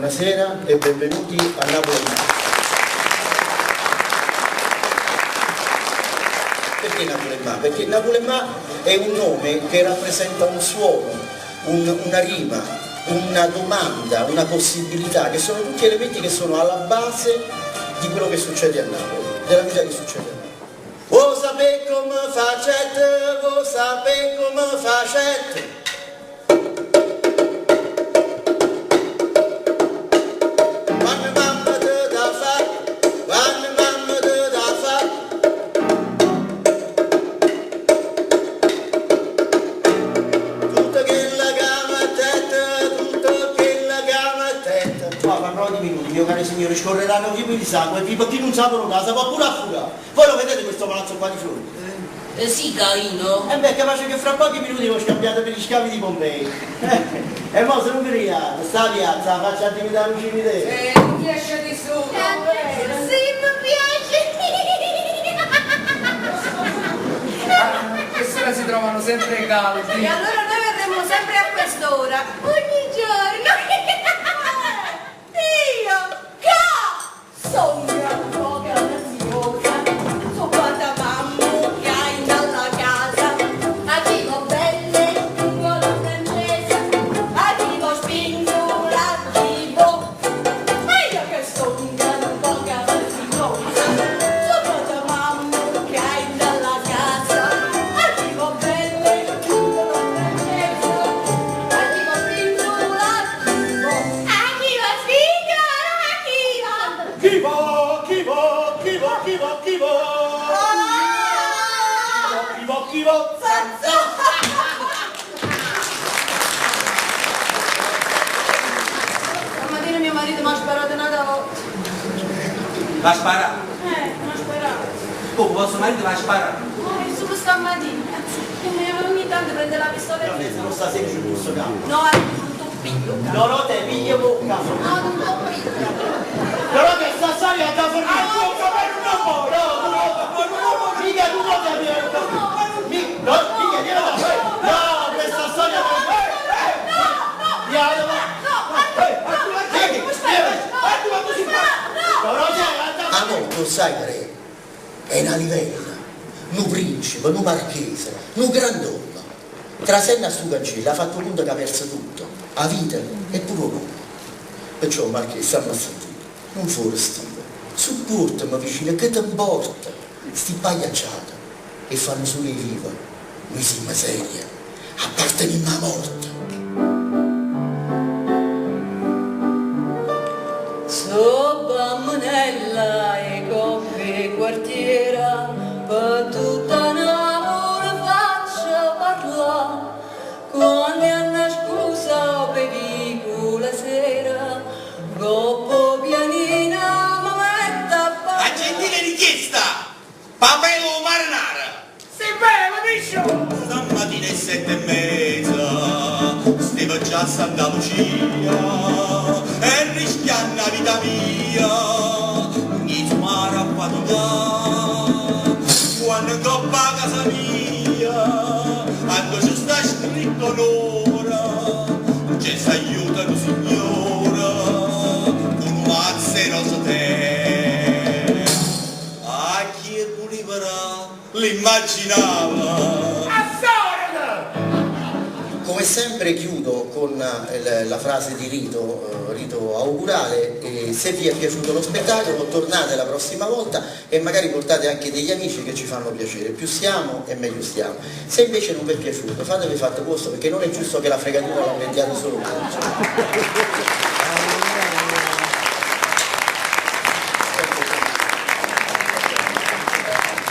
buonasera e benvenuti a Napoli. Perché Napolema? Perché Napolema è un nome che rappresenta un suono, una rima, una domanda, una possibilità, che sono tutti elementi che sono alla base di quello che succede a Napoli, della vita che succede a Napoli. Vuoi sapere come facete, vuoi sapere come facete? Mio caro signore, scorreranno fiumi di sangue, e chi non sa per casa va pure a fugare. Voi lo vedete questo palazzo qua di fronte? Sì, carino. E beh, capace che fra pochi minuti lo scambiate per gli scavi di Pompei. E mo se non vi riate, sta piazza, faccia attività un cimitero. Mi piace di su. Sì, mi piace. Quest'ora si trovano sempre caldi. E allora noi verremo sempre a quest'ora, ogni giorno. Io, sogno un po' che la signora, su quanta mamma che hai dalla casa, arrivo belle, lungo la francese, arrivo spingo, arrivo, e io che sogno un po' che la signora, su quanta mamma che hai dalla casa, arrivo belle, lungo la francese, arrivo spingo, arrivo, Chivo. Stamattina mio marito mi ha sparato una volta. Va a sparare? Mi ha sparato. Come vostro marito va a sparare? Solo stamattina. Ogni tanto prende la pistola e Non sta sempre sul questo campo. no, non t'ho piglio. No, no, te piglia bocca. No, non t'ho piglio. Però che sta storia da fornire. Non sapere un uomo. No, mica tu non sapere un uomo. No, mica glielo da fare. No, questa storia da no, tu sai che è una livella, un principe, un marchese, un grandonna. Trasenna a sto cancello ha fatto conto che ha perso tutto, la vita e pure l'uomo. Perciò marchese, stiamo a sentire, non fuori stiva, supportami vicino che ti importa, sti pagliacciata e fanno solo i viva, noi siamo seria, apparteniamo alla morte. Sopra Manella e coppe quartiera, per tutta Napoli faccio parlare, quando hanno scusa per la sera, troppo pianina mi mette a A gentile richiesta, papello marinara. Si beve, Miscio! Stamattina è 7:30, stavo già a Santa Lucia, e rischiando la vita mia, mi mare a faticare, quando coppa a casa mia, quando ci sta scritto l'ora, ci si aiutano signora, con un mazzeroso te. A chi è libera l'immaginava. Come sempre chiudo con la frase di rito augurale, se vi è piaciuto lo spettacolo tornate la prossima volta e magari portate anche degli amici che ci fanno piacere, più siamo e meglio stiamo. Se invece non vi è piaciuto fatevi fatto posto, perché non è giusto che la fregatura la mettiate solo voi.